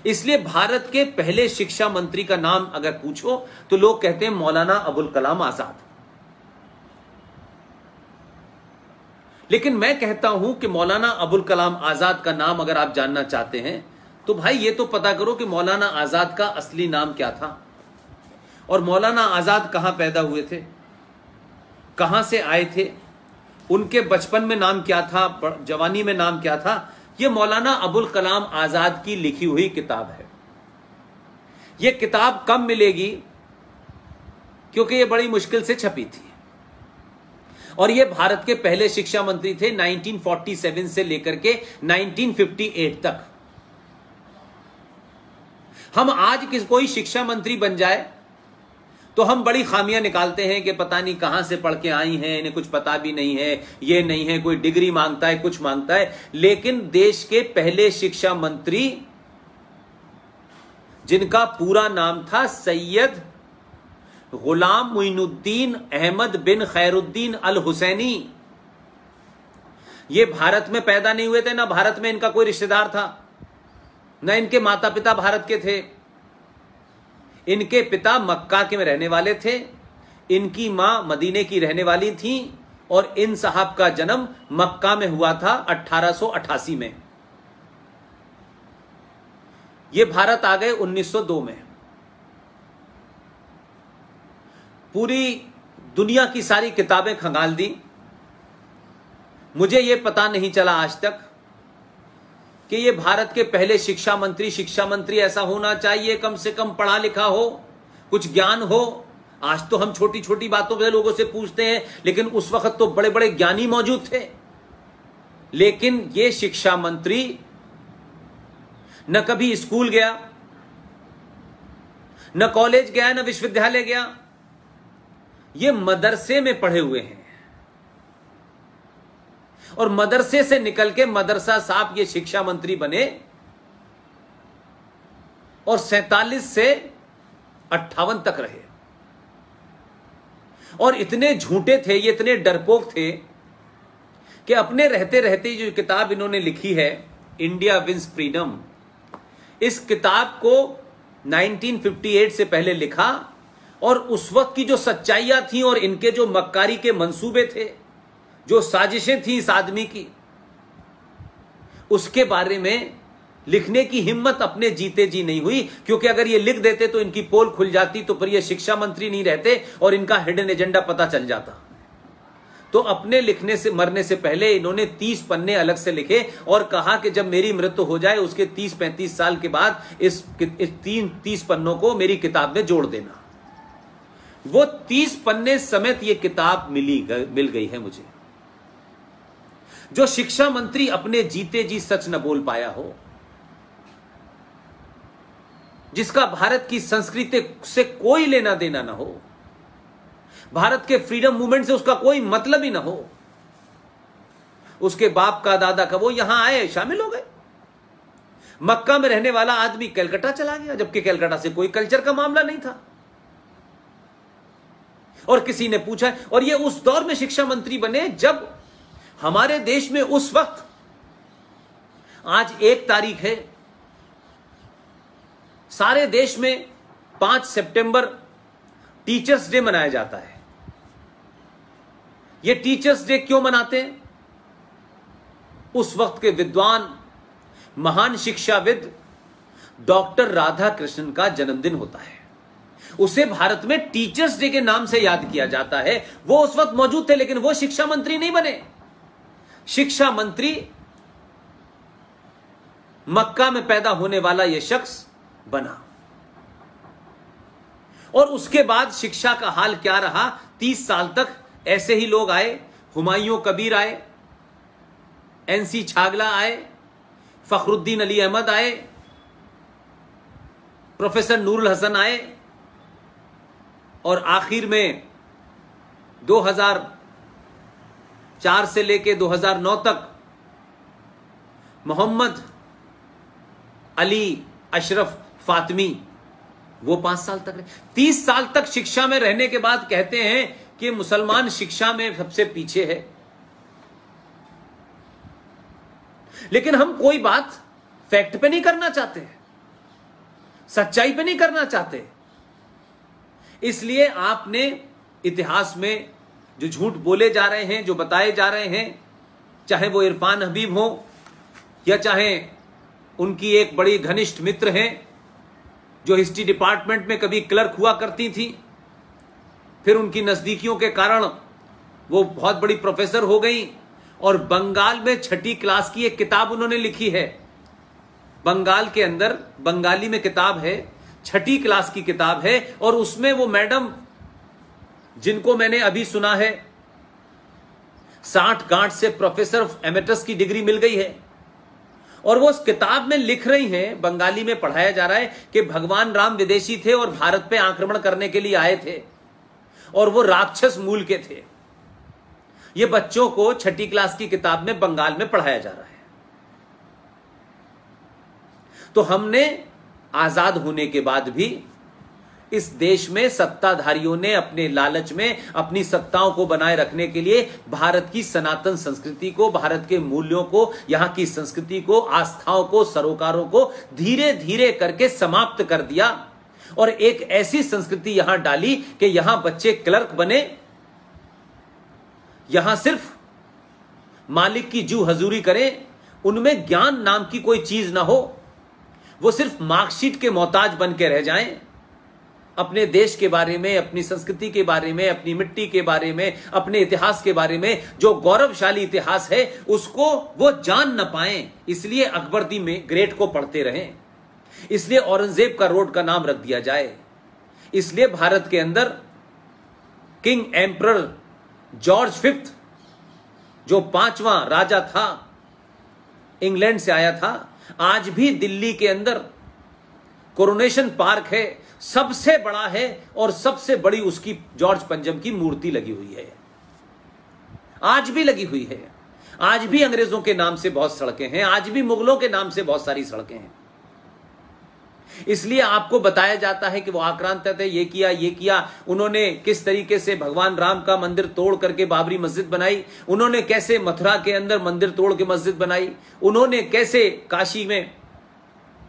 इसलिए भारत के पहले शिक्षा मंत्री का नाम अगर पूछो तो लोग कहते हैं मौलाना अबुल कलाम आजाद। लेकिन मैं कहता हूं कि मौलाना अबुल कलाम आजाद का नाम अगर आप जानना चाहते हैं तो भाई ये तो पता करो कि मौलाना आजाद का असली नाम क्या था और मौलाना आजाद कहां पैदा हुए थे, कहां से आए थे, उनके बचपन में नाम क्या था, जवानी में नाम क्या था। यह मौलाना अबुल कलाम आजाद की लिखी हुई किताब है। यह किताब कब मिलेगी, क्योंकि यह बड़ी मुश्किल से छपी थी और यह भारत के पहले शिक्षा मंत्री थे 1947 से लेकर के 1958 तक। हम आज कोई शिक्षा मंत्री बन जाए तो हम बड़ी खामियां निकालते हैं कि पता नहीं कहां से पढ़ के आई हैं, इन्हें कुछ पता भी नहीं है, ये नहीं है, कोई डिग्री मांगता है, कुछ मांगता है। लेकिन देश के पहले शिक्षा मंत्री जिनका पूरा नाम था सैयद गुलाम मुइनुद्दीन अहमद बिन खैरुद्दीन अल हुसैनी, ये भारत में पैदा नहीं हुए थे, ना भारत में इनका कोई रिश्तेदार था, ना इनके माता पिता भारत के थे। इनके पिता मक्का के में रहने वाले थे, इनकी मां मदीने की रहने वाली थी और इन साहब का जन्म मक्का में हुआ था 1888 में। ये भारत आ गए 1902 में। पूरी दुनिया की सारी किताबें खंगाल दी। मुझे यह पता नहीं चला आज तक कि ये भारत के पहले शिक्षा मंत्री ऐसा होना चाहिए, कम से कम पढ़ा लिखा हो, कुछ ज्ञान हो। आज तो हम छोटी छोटी बातों पे लोगों से पूछते हैं, लेकिन उस वक्त तो बड़े बड़े ज्ञानी मौजूद थे। लेकिन ये शिक्षा मंत्री न कभी स्कूल गया, न कॉलेज गया, न विश्वविद्यालय गया, ये मदरसे में पढ़े हुए हैं और मदरसे से निकल के मदरसा साहब ये शिक्षा मंत्री बने और 47 से 58 तक रहे। और इतने झूठे थे, ये इतने डरपोक थे कि अपने रहते रहते जो किताब इन्होंने लिखी है इंडिया विंस फ्रीडम, इस किताब को 1958 से पहले लिखा और उस वक्त की जो सच्चाइयां थी और इनके जो मक्कारी के मंसूबे थे, जो साजिशें थी इस आदमी की, उसके बारे में लिखने की हिम्मत अपने जीते जी नहीं हुई। क्योंकि अगर ये लिख देते तो इनकी पोल खुल जाती, तो फिर ये शिक्षा मंत्री नहीं रहते और इनका हिडन एजेंडा पता चल जाता। तो अपने लिखने से मरने से पहले इन्होंने 30 पन्ने अलग से लिखे और कहा कि जब मेरी मृत्यु हो जाए उसके 30-35 साल के बाद इस 30 पन्नों को मेरी किताब में जोड़ देना। वो 30 पन्ने समेत ये किताब मिल गई है मुझे। जो शिक्षा मंत्री अपने जीते जी सच न बोल पाया हो, जिसका भारत की संस्कृति से कोई लेना देना ना हो, भारत के फ्रीडम मूवमेंट से उसका कोई मतलब ही ना हो, उसके बाप का दादा का, वो यहां आए शामिल हो गए। मक्का में रहने वाला आदमी कलकत्ता चला गया, जबकि कलकत्ता से कोई कल्चर का मामला नहीं था। और किसी ने पूछा, और ये उस दौर में शिक्षा मंत्री बने जब हमारे देश में उस वक्त, आज 1 तारीख है, सारे देश में 5 सितंबर टीचर्स डे मनाया जाता है। ये टीचर्स डे क्यों मनाते हैं? उस वक्त के विद्वान महान शिक्षाविद डॉक्टर राधा कृष्णन का जन्मदिन होता है। उसे भारत में टीचर्स डे के नाम से याद किया जाता है। वो उस वक्त मौजूद थे, लेकिन वो शिक्षा मंत्री नहीं बने। शिक्षा मंत्री मक्का में पैदा होने वाला यह शख्स बना। और उसके बाद शिक्षा का हाल क्या रहा? 30 साल तक ऐसे ही लोग आए। हुमायूं कबीर आए, एनसी छागला आए, फखरुद्दीन अली अहमद आए, प्रोफेसर नूरुल हसन आए और आखिर में 2004 से लेके 2009 तक मोहम्मद अली अशरफ फातमी, वो 5 साल तक रहे। 30 साल तक शिक्षा में रहने के बाद कहते हैं कि मुसलमान शिक्षा में सबसे पीछे है। लेकिन हम कोई बात फैक्ट पे नहीं करना चाहते हैं, सच्चाई पे नहीं करना चाहते। इसलिए आपने इतिहास में जो झूठ बोले जा रहे हैं, जो बताए जा रहे हैं, चाहे वो इरफान हबीब हो या चाहे उनकी एक बड़ी घनिष्ठ मित्र हैं जो हिस्ट्री डिपार्टमेंट में कभी क्लर्क हुआ करती थी, फिर उनकी नजदीकियों के कारण वो बहुत बड़ी प्रोफेसर हो गई और बंगाल में 6ठी क्लास की एक किताब उन्होंने लिखी है। बंगाल के अंदर बंगाली में किताब है, 6ठी क्लास की किताब है, और उसमें वो मैडम जिनको मैंने अभी सुना है 60 गांठ से प्रोफेसर एमेरिटस की डिग्री मिल गई है, और वो उस किताब में लिख रही हैं, बंगाली में पढ़ाया जा रहा है कि भगवान राम विदेशी थे और भारत पे आक्रमण करने के लिए आए थे और वो राक्षस मूल के थे। ये बच्चों को 6ठी क्लास की किताब में बंगाल में पढ़ाया जा रहा है। तो हमने आजाद होने के बाद भी इस देश में सत्ताधारियों ने अपने लालच में अपनी सत्ताओं को बनाए रखने के लिए भारत की सनातन संस्कृति को, भारत के मूल्यों को, यहां की संस्कृति को, आस्थाओं को, सरोकारों को धीरे धीरे करके समाप्त कर दिया और एक ऐसी संस्कृति यहां डाली कि यहां बच्चे क्लर्क बने, यहां सिर्फ मालिक की जू हजूरी करें, उनमें ज्ञान नाम की कोई चीज ना हो, वो सिर्फ मार्कशीट के मोहताज बन के रह जाएं। अपने देश के बारे में, अपनी संस्कृति के बारे में, अपनी मिट्टी के बारे में, अपने इतिहास के बारे में, जो गौरवशाली इतिहास है उसको वो जान न पाएं। इसलिए अकबर दी में ग्रेट को पढ़ते रहें, इसलिए औरंगजेब का रोड का नाम रख दिया जाए, इसलिए भारत के अंदर किंग एम्परर जॉर्ज 5 जो 5वां राजा था, इंग्लैंड से आया था, आज भी दिल्ली के अंदर कोरोनेशन पार्क है, सबसे बड़ा है और सबसे बड़ी उसकी जॉर्ज पंजम की मूर्ति लगी हुई है, आज भी लगी हुई है। आज भी अंग्रेजों के नाम से बहुत सड़कें हैं, आज भी मुगलों के नाम से बहुत सारी सड़कें हैं। इसलिए आपको बताया जाता है कि वो आक्रांत थे, ये किया, उन्होंने किस तरीके से भगवान राम का मंदिर तोड़ करके बाबरी मस्जिद बनाई, उन्होंने कैसे मथुरा के अंदर मंदिर तोड़ के मस्जिद बनाई, उन्होंने कैसे काशी में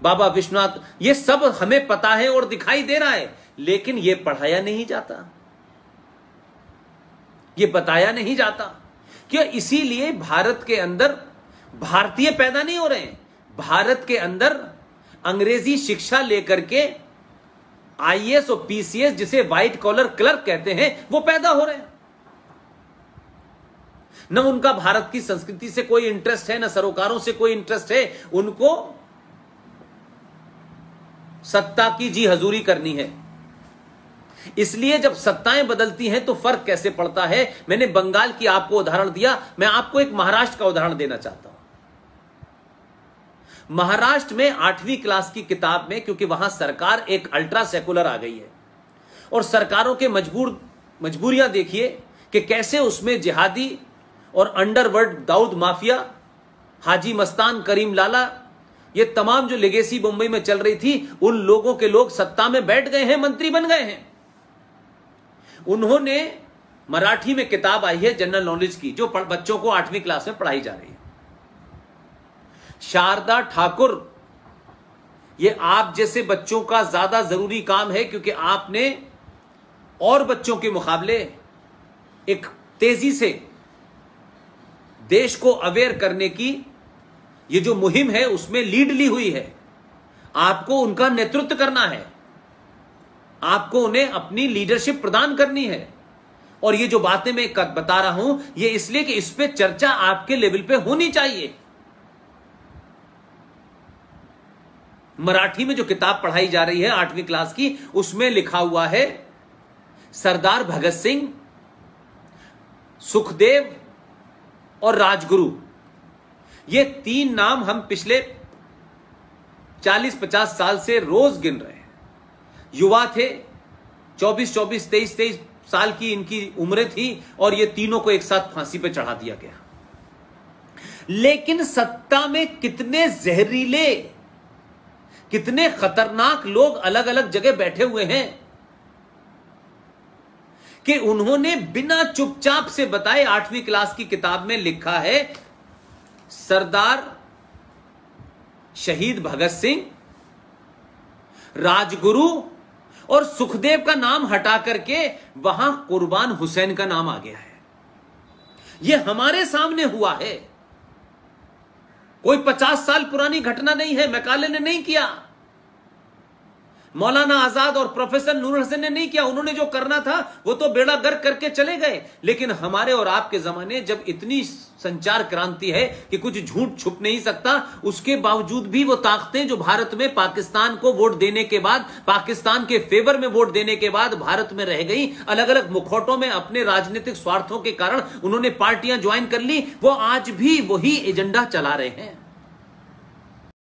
बाबा विश्वनाथ, ये सब हमें पता है और दिखाई दे रहा है, लेकिन ये पढ़ाया नहीं जाता, ये बताया नहीं जाता। क्यों? इसीलिए भारत के अंदर भारतीय पैदा नहीं हो रहे हैं, भारत के अंदर अंग्रेजी शिक्षा लेकर के आईएएस और पीसीएस, जिसे व्हाइट कॉलर क्लर्क कहते हैं, वो पैदा हो रहे हैं। न उनका भारत की संस्कृति से कोई इंटरेस्ट है, न सरोकारों से कोई इंटरेस्ट है, उनको सत्ता की जी हजूरी करनी है। इसलिए जब सत्ताएं बदलती हैं तो फर्क कैसे पड़ता है। मैंने बंगाल की आपको उदाहरण दिया, मैं आपको एक महाराष्ट्र का उदाहरण देना चाहता हूं। महाराष्ट्र में 8वीं क्लास की किताब में, क्योंकि वहां सरकार एक अल्ट्रा सेकुलर आ गई है और सरकारों के मजबूरियां देखिए कि कैसे उसमें जिहादी और अंडरवर्ल्ड दाऊद माफिया, हाजी मस्तान, करीम लाला, ये तमाम जो लेगेसी मुंबई में चल रही थी, उन लोगों के लोग सत्ता में बैठ गए हैं, मंत्री बन गए हैं। उन्होंने मराठी में किताब आई है जनरल नॉलेज की, जो बच्चों को 8वीं क्लास में पढ़ाई जा रही है। शारदा ठाकुर, ये आप जैसे बच्चों का ज्यादा जरूरी काम है, क्योंकि आपने और बच्चों के मुकाबले एक तेजी से देश को अवेयर करने की ये जो मुहिम है उसमें लीड ली हुई है। आपको उनका नेतृत्व करना है, आपको उन्हें अपनी लीडरशिप प्रदान करनी है। और ये जो बातें मैं बता रहा हूं, ये इसलिए कि इस पे चर्चा आपके लेवल पे होनी चाहिए। मराठी में जो किताब पढ़ाई जा रही है 8वीं क्लास की, उसमें लिखा हुआ है सरदार भगत सिंह, सुखदेव और राजगुरु, ये 3 नाम हम पिछले 40-50 साल से रोज गिन रहे हैं। युवा थे, 24-24, 23-23 साल की इनकी उम्रें थी, और ये तीनों को एक साथ फांसी पे चढ़ा दिया गया। लेकिन सत्ता में कितने जहरीले, कितने खतरनाक लोग अलग अलग जगह बैठे हुए हैं कि उन्होंने बिना चुपचाप से बताए 8वीं क्लास की किताब में लिखा है सरदार शहीद भगत सिंह, राजगुरु और सुखदेव का नाम हटा करके वहां कुर्बान हुसैन का नाम आ गया है। यह हमारे सामने हुआ है, कोई 50 साल पुरानी घटना नहीं है। मैकाले ने नहीं किया, मौलाना आजाद और प्रोफेसर नूर हसन ने नहीं किया। उन्होंने जो करना था वो तो बेड़ा गर्क करके चले गए। लेकिन हमारे और आपके जमाने जब इतनी संचार क्रांति है कि कुछ झूठ छुप नहीं सकता, उसके बावजूद भी वो ताकतें जो भारत में पाकिस्तान को वोट देने के बाद, पाकिस्तान के फेवर में वोट देने के बाद भारत में रह गई, अलग अलग मुखौटों में अपने राजनीतिक स्वार्थों के कारण उन्होंने पार्टियां ज्वाइन कर ली, वो आज भी वही एजेंडा चला रहे हैं।